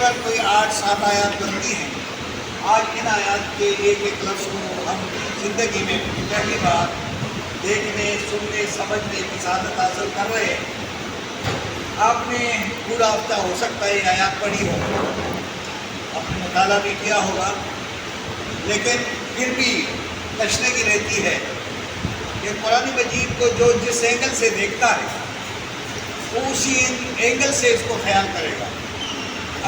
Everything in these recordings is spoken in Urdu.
تقریباً کوئی 8-7 آیات بنتی ہیں. آج ان آیات کے ایک ایک لفظ کو ہم زندگی میں پہلی بار دیکھنے، سننے، سمجھنے کی سعادت حاصل کر رہے ہیں. آپ نے پورا ہفتہ ہو سکتا ہے یہ آیات پڑھی ہو، اپنا مطالعہ بھی کیا ہوگا، لیکن پھر بھی تشنگی رہتی ہے کہ قرآن مجید کو جو جس اینگل سے دیکھتا ہے وہ اسی اینگل سے اس کو خیال کرے گا.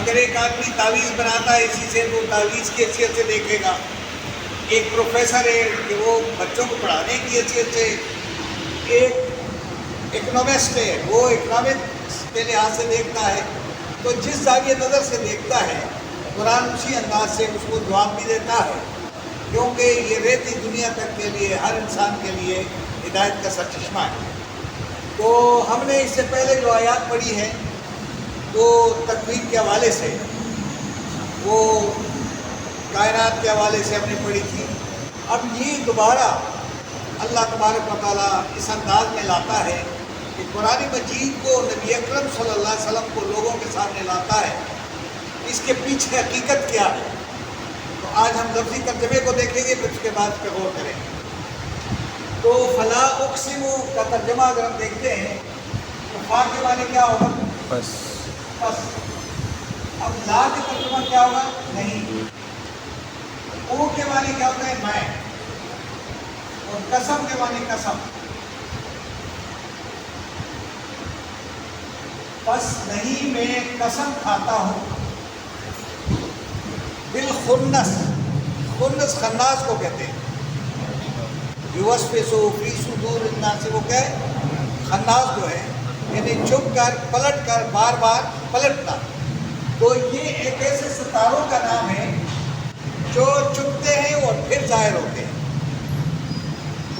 اگر ایک آدمی تعویذ بناتا ہے اسی سے، وہ تعویذ کی حیثیت سے دیکھے گا. ایک پروفیسر ہے کہ وہ بچوں کو پڑھانے کی حیثیت سے، ایک اکنامسٹ ہے وہ اکنامکس کے لحاظ سے دیکھتا ہے. تو جس زاویہ نظر سے دیکھتا ہے قرآن اسی انداز سے اس کو جواب بھی دیتا ہے، کیونکہ یہ رہتی دنیا تک کے لیے ہر انسان کے لیے ہدایت کا سرچشمہ ہے. تو ہم نے اس سے پہلے جو آیات پڑھی ہیں وہ تکوین کے حوالے سے، وہ کائنات کے حوالے سے ہم نے پڑھی تھی. اب یہ دوبارہ اللہ تبارک و تعالیٰ اس انداز میں لاتا ہے کہ قرآن مجید کو نبی اکرم صلی اللہ علیہ وسلم کو لوگوں کے سامنے لاتا ہے. اس کے پیچھے حقیقت کیا ہے؟ تو آج ہم لفظی ترجمے کو دیکھیں گے، پھر اس کے بعد پہ غور کریں گے. تو فلا اقسم کا ترجمہ اگر ہم دیکھتے ہیں تو فا کے معنی کیا ہوگا؟ بس. اب لا کا ترجمہ کیا ہوگا؟ نہیں. او کے معنی کیا ہوتا ہے؟ میں. اور قسم کے معنی قسم. بس نہیں میں قسم کھاتا ہوں بالخنس. خنس خناس کو کہتے ہیں. یوسوسو فی صدور الناس، وہ کیا ہے؟ خناس جو ہے، یعنی چھپ کر پلٹ کر بار بار پلٹنا. تو یہ ایک ایسے ستاروں کا نام ہے جو چھپتے ہیں اور پھر ظاہر ہوتے ہیں.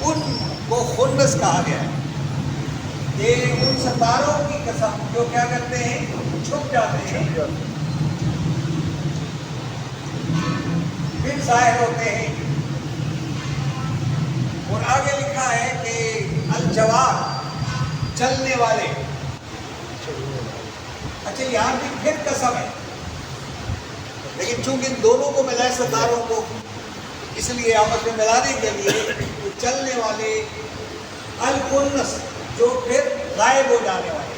ان کو خنس کہا گیا ہے. یہ ان ستاروں کی قسم جو کیا کرتے ہیں؟ چھپ جاتے ہیں پھر ظاہر ہوتے ہیں. اور آگے لکھا ہے کہ الجوار، چلنے والے. اچھا یہاں بھی پھر قسم ہے، لیکن چونکہ ان دونوں کو ملائے ستاروں کو، اس لیے آپس میں ملانے کے لیے چلنے والے. الکنس جو پھر غائب ہو جانے والے.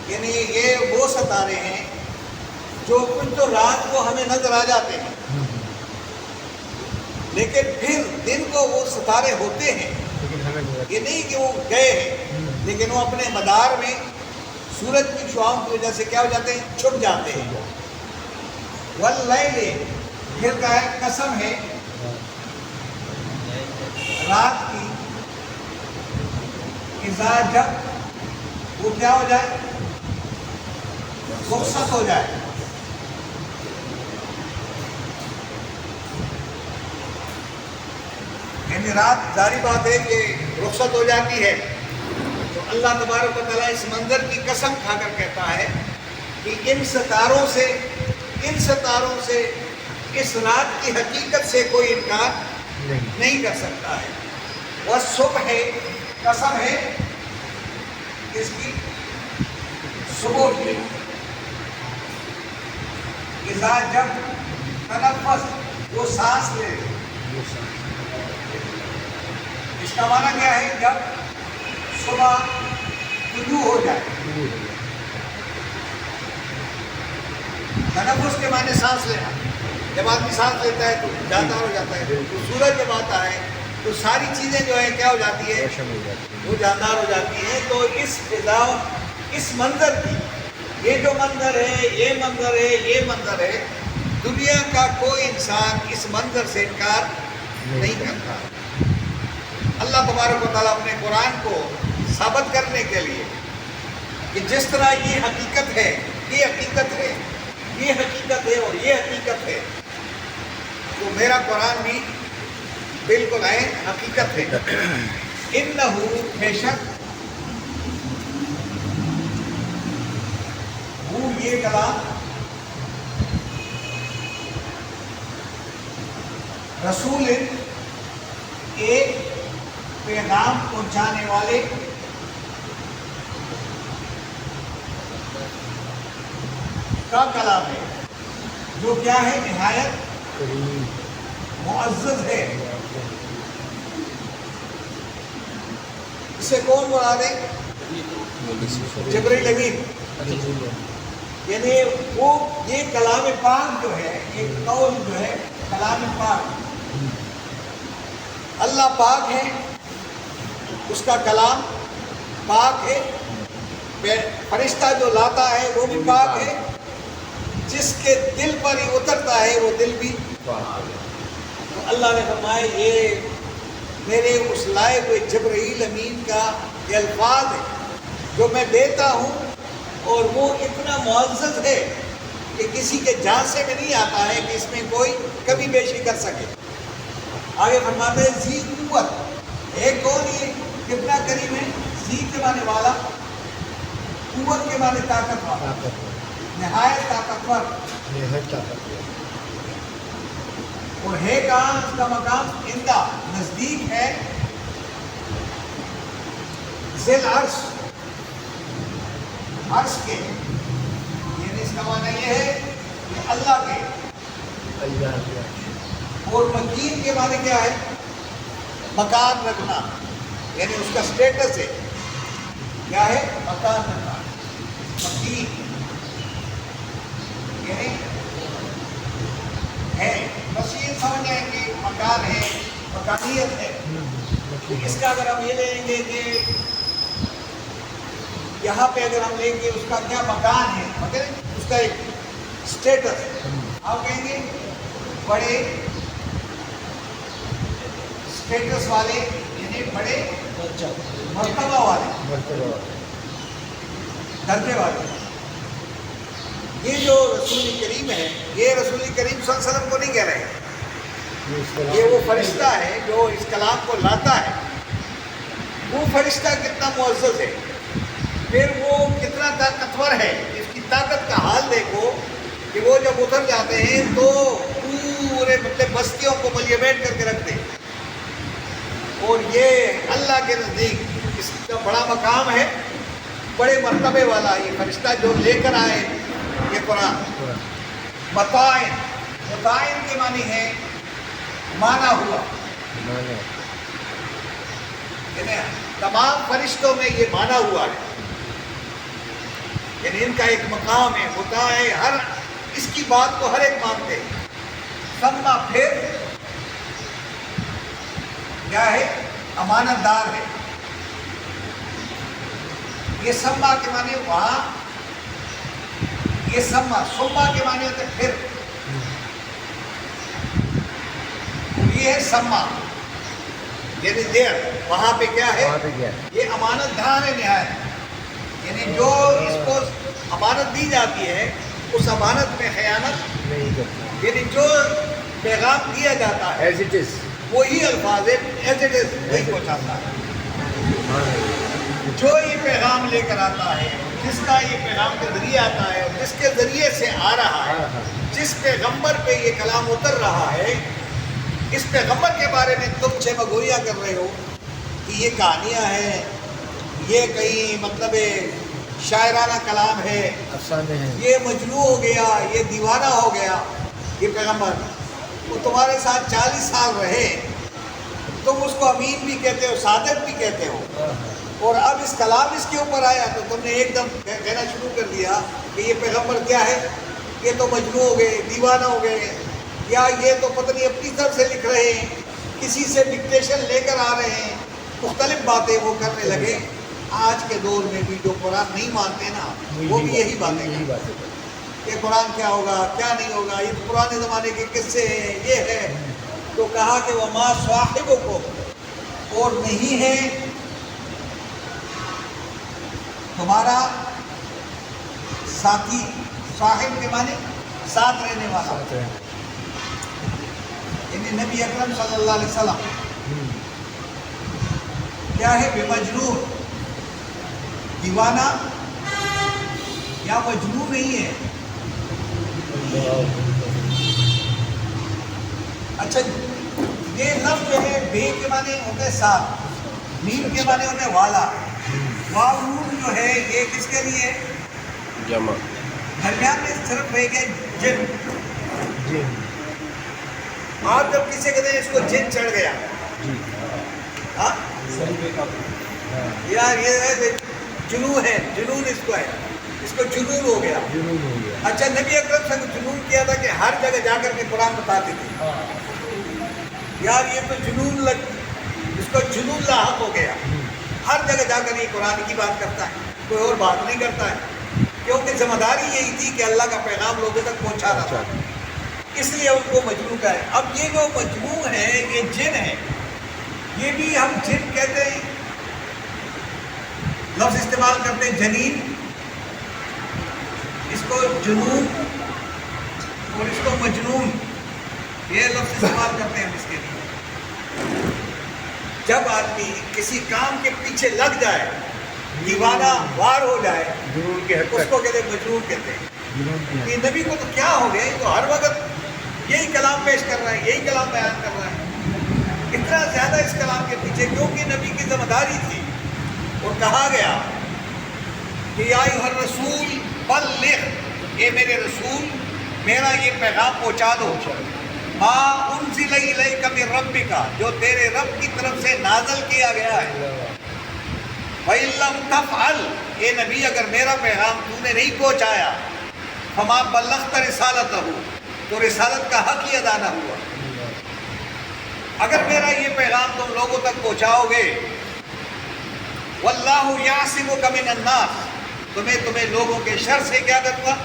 یعنی یہ وہ ستارے ہیں جو کچھ تو رات کو ہمیں نظر آ جاتے ہیں، لیکن پھر دن کو وہ ستارے ہوتے ہیں. یہ نہیں کہ وہ گئے ہیں، لیکن وہ اپنے مدار میں سورج کی شعاؤں کی وجہ سے کیا ہو جاتے ہیں؟ چھپ جاتے ہیں. واللیل، پھر کا ہے قسم ہے رات کی. اذا، جب وہ کیا ہو جائے؟ رخصت ہو جائے. یعنی رات ظاہری بات ہے کہ رخصت ہو جاتی ہے. تو اللہ تبارک و تعالیٰ اس منظر کی قسم کھا کر کہتا ہے کہ ان ستاروں سے اس رات کی حقیقت سے کوئی انکار نہیں کر سکتا ہے. والصبح، قسم ہے اس کی صبح کی. اذا، جب تنفس، وہ سانس لے. اس کا معنی کیا ہے؟ جب صبح طلوع ہو جائے. تنفس کے معنی سانس لینا. جب آدمی سانس لیتا ہے تو جاندار ہو جاتا ہے. تو سورج جب آتا ہے تو ساری چیزیں جو ہیں کیا ہو جاتی ہے؟ وہ جاندار ہو جاتی ہیں. تو اس فضا، اس منظر کی، یہ جو منظر ہے، یہ منظر ہے، دنیا کا کوئی انسان اس منظر سے انکار نہیں کرتا. اللہ تبارک و تعالیٰ اپنے قرآن کو ثابت کرنے کے لیے کہ جس طرح یہ حقیقت ہے، یہ حقیقت ہے، یہ حقیقت ہے اور یہ حقیقت ہے، تو میرا قرآن بھی بالکل عین حقیقت ہے. انہو، بے شک، وہ یہ کلام رسول، ایک پیغام پہنچانے والے کا کلام ہے جو کیا ہے نہایت معزز ہے. اسے کون مراد ہے؟ جبرائیل امین. یعنی وہ یہ کلام پاک جو ہے، یہ قول جو ہے کلام پاک، اللہ پاک ہے، اس کا کلام پاک ہے، فرشتہ جو لاتا ہے وہ بھی پاک ہے، جس کے دل پر ہی اترتا ہے وہ دل بھی پاک ہے. تو اللہ نے فرمایا یہ میرے اس لائے ہوئے جبرائیل امین کا یہ الفاظ ہے جو میں دیتا ہوں، اور وہ اتنا معزز ہے کہ کسی کے جانچے میں نہیں آتا ہے کہ اس میں کوئی کمی بیشی کر سکے. آگے فرماتے ہیں ذی قوت. ایک کون یہ کتنا قریب ہے؟ ذی کے معنی والا، قوت کے معنی طاقت والا، نہایت طاقتور. اور ہے کہاں اس کا مقام؟ اندہ، نزدیک ہے، ذیل عرش، عرش کے. یعنی اس کا معنی یہ ہے کہ اللہ کے. اور مکین کے معنی کیا ہے؟ مکان رکھنا، یعنی اس کا سٹیٹس ہے کیا ہے؟ مکان رکھنا. مکین یعنی ہے، مسیح سمجھ جائیں گے مکان ہے، مکانیت ہے. اس کا اگر ہم یہ لیں گے کہ یہاں پہ اگر ہم لیں گے اس کا کیا مکان ہے، مگر اس کا ایک سٹیٹس، آپ کہیں گے بڑے سٹیٹس والے، یعنی بڑے مرتبہ والے، درجے والے. یہ جو رسول کریم ہے، یہ رسول کریم صلی اللہ علیہ وسلم کو نہیں کہہ رہے ہیں، یہ وہ فرشتہ ہے جو اس کلام کو لاتا ہے. وہ فرشتہ کتنا معزز ہے، پھر وہ کتنا طاقتور ہے. اس کی طاقت کا حال دیکھو کہ وہ جب اتر جاتے ہیں تو پورے مطلب بستیوں کو ملیمیٹ کر کے رکھتے ہیں. اور یہ اللہ کے نزدیک اس کا بڑا مقام ہے، بڑے مرتبے والا یہ فرشتہ جو لے کر آئے یہ قرآن. مطائن، مطائن کے معنی ہے مانا ہوا. یعنی تمام فرشتوں میں یہ مانا ہوا ہے، یعنی ان کا ایک مقام ہے، ہوتا ہے، ہر اس کی بات کو ہر ایک مانتے ہیں. سما پھر کیا ہے؟ امانت دار ہے. یہ سما کے معنی وہاں، یہ سما کے معنی ہوتے پھر، یہ ہے سما یعنی دیر. وہاں پہ کیا ہے؟ یہ امانت دار ہے نہایت. یعنی جو اس کو امانت دی جاتی ہے اس امانت میں خیانت نہیں کرتی. یعنی جو پیغام دیا جاتا ہے ایز اٹ از، وہی الفاظ ہے، ایز اٹ از وہی پہنچاتا ہے. جو یہ پیغام لے کر آتا ہے، جس کا یہ پیغام کے ذریعے آتا ہے، جس کے ذریعے سے آ رہا ہے، جس پیغمبر پہ یہ کلام اتر رہا ہے، اس پیغمبر کے بارے میں تم چھ بگویاں کر رہے ہو کہ یہ کہانیاں ہیں، یہ کہیں مطلب شاعرانہ کلام ہے، افسانے ہیں، یہ مجنون ہو گیا، یہ دیوانہ ہو گیا. یہ پیغمبر وہ تمہارے ساتھ 40 سال رہے، تم اس کو امین بھی کہتے ہو، صادق بھی کہتے ہو، اور اب اس کلام اس کے اوپر آیا تو تم نے ایک دم کہنا شروع کر دیا کہ یہ پیغمبر کیا ہے؟ یہ تو مجنون ہو گئے، دیوانہ ہو گئے، یا یہ تو پتہ نہیں اپنی طرف سے لکھ رہے ہیں، کسی سے ڈکٹیشن لے کر آ رہے ہیں، مختلف باتیں وہ کرنے لگے. آج کے دور میں بھی جو قرآن نہیں مانتے نا، وہ بھی یہی باتیں کرتے ہیں کہ قرآن کیا ہوگا، کیا نہیں ہوگا، یہ پرانے زمانے کے قصے ہیں، یہ ہے. تو کہا کہ وما صاحبکم، اور نہیں ہے تمہارا ساتھی. صاحب کے معنی ساتھ رہنے والا، یعنی نبی اکرم صلی اللہ علیہ وسلم کیا ہے؟ بے مجنون، دیوانہ یا مجنون نہیں ہے. اچھا، یہ لفظ جو ہے بے کے معنی ہوتے ہیں ساتھ، میم کے معنی ہوتے ہیں والا. واو نون جو ہے یہ کس کے لیے؟ جمع. درمیان میں صرف رہ گیا جن. جی آپ جب کسی کہتے ہیں اس کو جن چڑھ گیا، جی ہاں ہاں یار یہ جنون ہے، جنون اس کو ہے، اس کو جنون ہو گیا. جنون ہو گیا. اچھا نبی اکرم صلی اللہ علیہ وسلم جنون کیا تھا کہ ہر جگہ جا کر کے قرآن بتاتے تھے. یار یہ تو جنون اس کو جنون لاحق ہو گیا، ہر جگہ جا کر یہ قرآن کی بات کرتا ہے، کوئی اور بات نہیں کرتا ہے، کیونکہ ذمہ داری یہی تھی کہ اللہ کا پیغام لوگوں تک پہنچانا تھا، اس لیے ان کو مجنون کہا ہے. اب یہ جو مجنون ہے یہ جن ہے، یہ بھی ہم جن کہتے ہیں، لفظ استعمال کرتے ہیں جنین، اس کو جنون اور اس کو مجنون، یہ لفظ استعمال کرتے ہیں ہم اس کے لیے. جب آدمی کسی کام کے پیچھے لگ جائے، دیوانہ وار ہو جائے، جنون کی حد اس تک. کو کہتے ہیں مجنون کہتے ہیں. جنون کی حد یہ نبی کو تو کیا ہو گیا، یہ تو ہر وقت یہی کلام پیش کر رہا ہے، یہی کلام بیان کر رہا ہے. اتنا زیادہ اس کلام کے پیچھے کیونکہ نبی کی ذمہ داری تھی، اور کہا گیا کہ یا ایھا الرسول بلغ، اے میرے رسول میرا یہ پیغام پہنچا دو، ما انزل الیک من ربک، جو تیرے رب کی طرف سے نازل کیا گیا ہے. وَإِن لَّمْ تَفْعَلْ، اے نبی اگر میرا پیغام تو نے نہیں پہنچایا، فَمَا بَلَّغْتَ رِسَالَتَهُ، تو رسالت کا حق ہی ادا نہ ہوا. اگر میرا یہ پیغام تم لوگوں تک پہنچاؤ گے، وَاللَّهُ يَعْصِمُكَ مِنَ النَّاسِ، تمہیں لوگوں کے شر سے کیا کروں گا.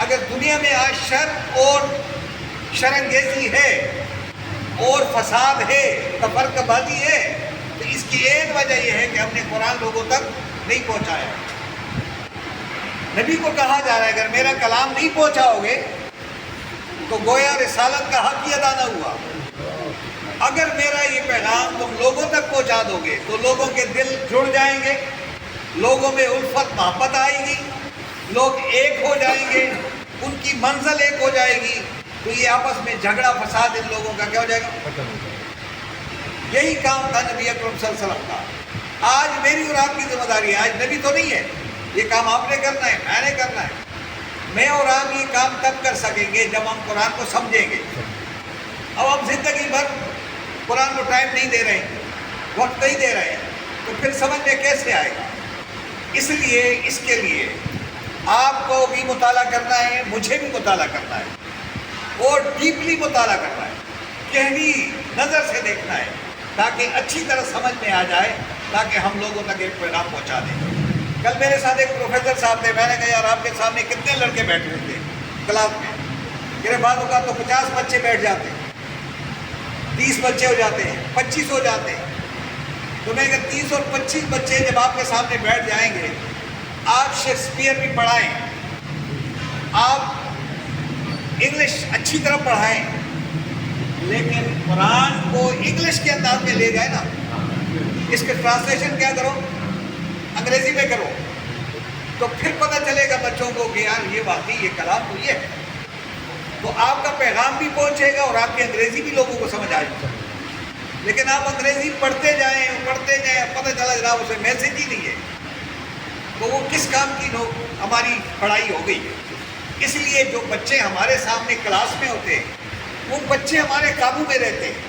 اگر دنیا میں آج شر اور شرانگیزی ہے اور فساد ہے، تفرقہ بازی ہے، تو اس کی ایک وجہ یہ ہے کہ ہم نے قرآن لوگوں تک نہیں پہنچایا. نبی کو کہا جا رہا ہے اگر میرا کلام نہیں پہنچاؤ گے تو گویا رسالت کا حق ہی ادا نہ ہوا. اگر میرا یہ پیغام تم لوگوں تک پہنچا دو گے تو لوگوں کے دل جڑ جائیں گے، لوگوں میں الفت محبت آئے گی، لوگ ایک ہو جائیں گے، ان کی منزل ایک ہو جائے گی، تو یہ آپس میں جھگڑا فساد ان لوگوں کا کیا ہو جائے گا. یہی کام تھا نبی اکرم صلی اللہ علیہ وسلم کا. آج میری اور آپ کی ذمہ داری ہے، آج نبی تو نہیں ہے، یہ کام آپ نے کرنا ہے، میں نے کرنا ہے. میں اور آپ یہ کام تب کر سکیں گے جب ہم قرآن کو سمجھیں گے. اب ہم زندگی بھر قرآن کو ٹائم نہیں دے رہے ہیں، وقت نہیں دے رہے ہیں، تو پھر سمجھ میں کیسے آئے گا. اس لیے اس کے لیے آپ کو بھی مطالعہ کرنا ہے، مجھے بھی مطالعہ کرنا ہے، اور ڈیپلی مطالعہ کرنا ہے، گہری نظر سے دیکھنا ہے، تاکہ اچھی طرح سمجھ میں آ جائے، تاکہ ہم لوگوں تک ایک پیغام پہنچا دیں. کل میرے ساتھ ایک پروفیسر صاحب تھے، میں نے کہا یار آپ کے سامنے کتنے لڑکے بیٹھے ہوتے ہیں کلاس میں؟ میرے بعد اوقات تو 50 بچے بیٹھ جاتے ہیں، 30 بچے ہو جاتے ہیں، 25 ہو جاتے ہیں. تو میں کہا 30 اور 25 بچے جب آپ کے سامنے بیٹھ جائیں گے، آپ شیکسپیئر بھی پڑھائیں، آپ انگلش اچھی طرح پڑھائیں، لیکن قرآن کو انگلش کے انداز میں لے جائے نا، اس کے ٹرانسلیشن کیا کرو، انگریزی میں کرو، تو پھر پتہ چلے گا بچوں کو کہ یار یہ واقعی یہ کلام تو یہ ہے. تو آپ کا پیغام بھی پہنچے گا اور آپ کی انگریزی بھی لوگوں کو سمجھ آئے گا. لیکن آپ انگریزی پڑھتے جائیں، پتہ چلا جناب اسے میسج ہی نہیں ہے، تو وہ کس کام کی ہماری پڑھائی ہو گئی ہے. اس لیے جو بچے ہمارے سامنے کلاس میں ہوتے ہیں، وہ بچے ہمارے قابو میں رہتے ہیں.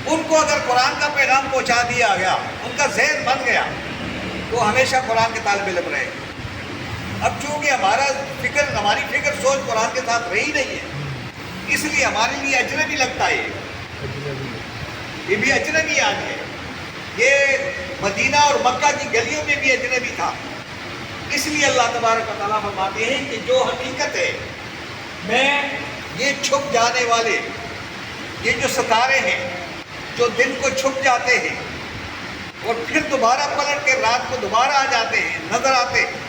ان کو اگر قرآن کا پیغام پہنچا دیا گیا، ان کا ذہن بن گیا، تو ہمیشہ قرآن کے طالب علم رہے گا. اب چونکہ ہماری فکر سوچ قرآن کے ساتھ رہی نہیں ہے، اس لیے ہمارے لیے اجنبی لگتا ہے. یہ بھی اجنبی آج ہے، یہ مدینہ اور مکہ کی گلیوں میں بھی اجنبی تھا. اس لیے اللہ تبارک و تعالیٰ فرماتے ہیں کہ جو حقیقت ہے، میں یہ چھپ جانے والے، یہ جو ستارے ہیں جو دن کو چھپ جاتے ہیں اور پھر دوبارہ پلٹ کے رات کو دوبارہ آ جاتے ہیں، نظر آتے ہیں،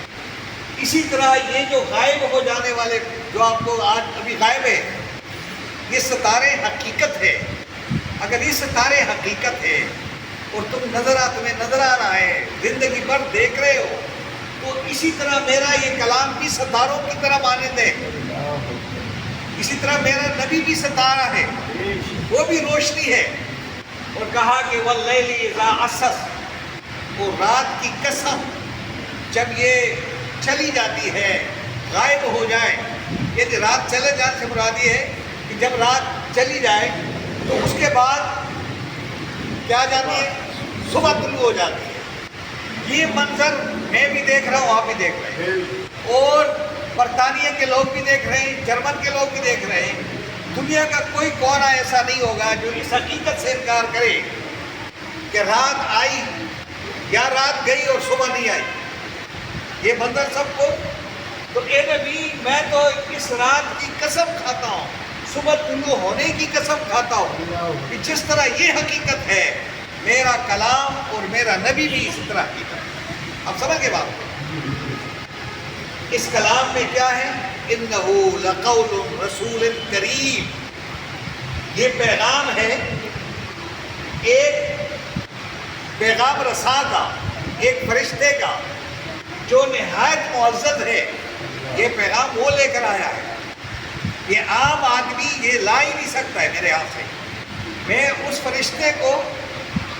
اسی طرح یہ جو غائب ہو جانے والے جو آپ کو آج ابھی غائب ہے، یہ ستارے حقیقت ہے. اگر یہ ستارے حقیقت ہے اور تمہیں نظر آ رہا ہے، زندگی بھر دیکھ رہے ہو، تو اسی طرح میرا یہ کلام بھی ستاروں کی طرح مانند ہے. اسی طرح میرا نبی بھی ستارہ ہے، وہ بھی روشنی ہے. اور کہا کہ واللیل اذا عسعس، اور رات کی قسم جب یہ چلی جاتی ہے غائب ہو جائیں، یعنی رات چلے جانے سے مراد یہ ہے کہ جب رات چلی جائے تو اس کے بعد کیا جاتی ہے، صبح طلوع ہو جاتی ہے۔ یہ منظر میں بھی دیکھ رہا ہوں، آپ بھی دیکھ رہے ہیں، اور برطانیہ کے لوگ بھی دیکھ رہے ہیں، جرمن کے لوگ بھی دیکھ رہے ہیں۔ دنیا کا کوئی کونا ایسا نہیں ہوگا جو اس حقیقت سے انکار کرے کہ رات آئی یا رات گئی اور صبح نہیں آئی۔ یہ منظر سب کو، تو اے نبی میں تو اس رات کی قسم کھاتا ہوں، صبح طلوع ہونے کی قسم کھاتا ہوں کہ جس طرح یہ حقیقت ہے میرا کلام اور میرا نبی بھی اسی طرح حقیقت ہے۔ اب سمجھ گئے بات؟ اس کلام میں کیا ہے؟ اِنَّهُ لَقَوْلٌ رَسُولٍ کریم، یہ پیغام ہے ایک پیغام رساں کا، ایک فرشتے کا جو نہایت معزز ہے۔ یہ پیغام وہ لے کر آیا ہے، یہ عام آدمی یہ لا ہی نہیں سکتا ہے میرے ہاتھ سے۔ میں اس فرشتے کو،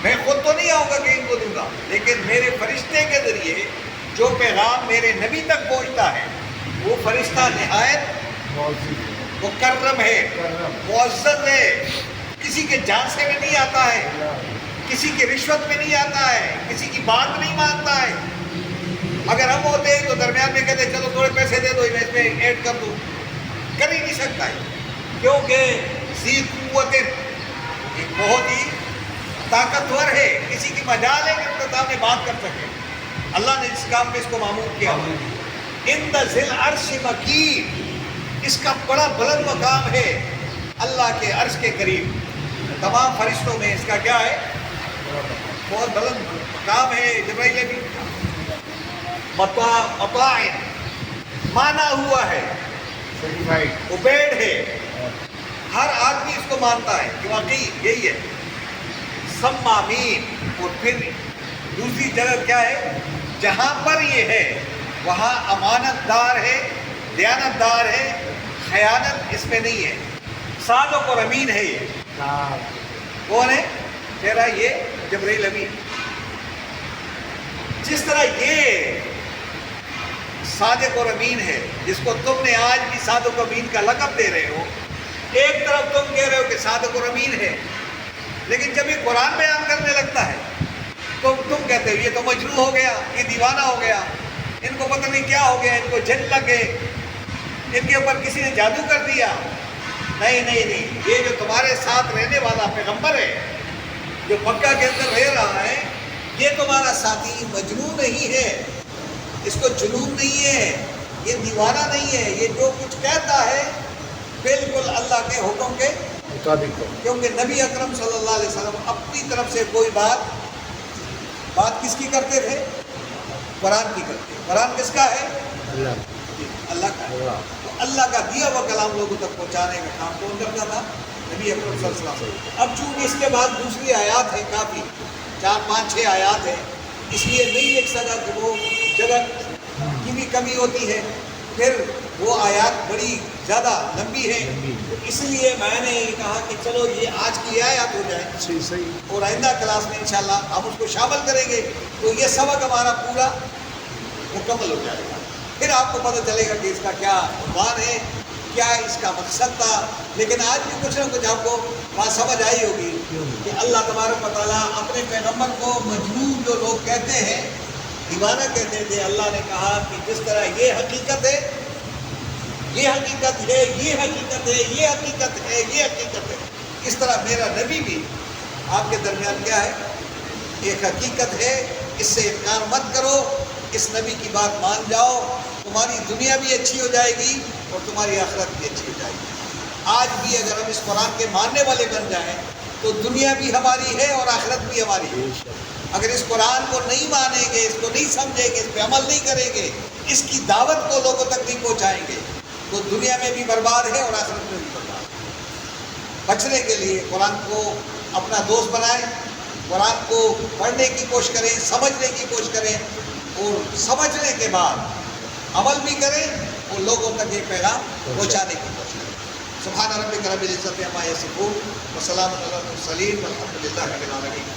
میں خود تو نہیں آؤں گا کہ ان کو دوں گا، لیکن میرے فرشتے کے ذریعے جو پیغام میرے نبی تک پہنچتا ہے وہ فرشتہ نہایت مکرم ہے، معزز ہے، کسی کے جھانسے میں نہیں آتا ہے، کسی کی رشوت میں نہیں آتا ہے، کسی کی بات نہیں مانتا ہے۔ اگر ہم ہوتے تو درمیان میں کہتے چلو تھوڑے پیسے دے دو میں اس میں ایڈ کر دوں، کر ہی نہیں سکتا ہے، کیونکہ ذی قوت ایک بہت ہی طاقتور ہے، کسی کی مجال ہے کہ ان کے سامنے بات کر سکے۔ اللہ نے اس کام میں اس کو معمول کیا۔ عند ذی العرش مکین، اس کا بڑا بلند مقام ہے اللہ کے عرش کے قریب، تمام فرشتوں میں اس کا کیا ہے؟ بہت بلند مقام ہے۔ جبرائیل بھی مطاع مانا ہوا ہے، اوبیڈ ہے، ہر آدمی اس کو مانتا ہے کہ واقعی یہی ہے۔ سمامین، اور پھر دوسری جگہ کیا ہے؟ جہاں پر یہ ہے وہاں امانت دار ہے، دیانت دار ہے، خیانت اس میں نہیں ہے، صادق اور امین ہے۔ یہ کون ہے؟ تیرا یہ جبرائیل امین۔ جس طرح یہ صادق اور امین ہے، جس کو تم نے آج بھی صادق و امین کا لقب دے رہے ہو، ایک طرف تم کہہ رہے ہو کہ صادق اور امین ہے، لیکن جب یہ قرآن بیان کرنے لگتا ہے تو تم کہتے ہو یہ تو مجنون ہو گیا، یہ دیوانہ ہو گیا، ان کو پتہ نہیں کیا ہو گیا، ان کو جن لگ گئے، ان کے اوپر کسی نے جادو کر دیا۔ نہیں نہیں نہیں، یہ جو تمہارے ساتھ رہنے والا پیغمبر ہے، جو مکہ کے اندر رہ رہا ہے، یہ تمہارا ساتھی مجنون نہیں ہے، اس کو جنون نہیں ہے، یہ دیوانہ نہیں ہے، یہ جو کچھ کہتا ہے بالکل اللہ کے حکم کے مطابق، کیونکہ نبی اکرم صلی اللہ علیہ وسلم اپنی طرف سے کوئی بات کس کی کرتے تھے؟ قرآن کی کرتے۔ قرآن کس کا ہے؟ اللہ کا۔ تو اللہ کا دیا ہوا کلام لوگوں تک پہنچانے کا کام کون کرتا تھا؟ نبی اکرم صلی اللہ علیہ وسلم۔ اب چونکہ اس کے بعد دوسری آیات ہیں، کافی 4 5 6 آیات ہیں، اس لیے نہیں ایک سکا کہ وہ جگہ کی بھی کمی ہوتی ہے، پھر وہ آیات بڑی زیادہ لمبی ہے، اس لیے میں نے یہ کہا کہ چلو یہ آج کی آیات ہو جائے اور آئندہ کلاس میں انشاءاللہ ہم اس کو شامل کریں گے تو یہ سبق ہمارا پورا مکمل ہو جائے گا۔ پھر آپ کو پتہ چلے گا کہ اس کا کیا عنوان ہے، کیا اس کا مقصد تھا۔ لیکن آج بھی کچھ نہ کچھ آپ کو بات سمجھ آئی ہوگی کہ اللہ تبارک و تعالیٰ اپنے پیغمبر کو مجنون جو لوگ کہتے ہیں، دیوانہ کہتے تھے، اللہ نے کہا کہ جس طرح یہ حقیقت ہے، یہ حقیقت ہے، یہ حقیقت ہے، یہ حقیقت ہے، یہ حقیقت ہے، اس طرح میرا نبی بھی آپ کے درمیان کیا ہے؟ ایک حقیقت ہے، اس سے انکار مت کرو، اس نبی کی بات مان جاؤ، تمہاری دنیا بھی اچھی ہو جائے گی اور تمہاری آخرت بھی اچھی ہو جائے گی۔ آج بھی اگر ہم اس قرآن کے ماننے والے بن جائیں تو دنیا بھی ہماری ہے اور آخرت بھی ہماری ہے۔ اگر اس قرآن کو نہیں مانیں گے، اس کو نہیں سمجھیں گے، اس پہ عمل نہیں کریں گے، اس کی دعوت کو لوگوں تک نہیں پہنچائیں گے تو دنیا میں بھی برباد ہے اور آخرت میں بھی برباد ہے۔ بچنے کے لیے قرآن کو اپنا دوست بنائیں، قرآن کو پڑھنے کی کوشش کریں، سمجھنے کی کوشش کریں، اور سمجھنے کے بعد عمل بھی کریں اور لوگوں تک یہ پیغام پہنچانے کی کوشش کریں۔ سبحان ربک رب العزت عما یصفون وسلام علی المرسلین والحمد للہ رب العالمین۔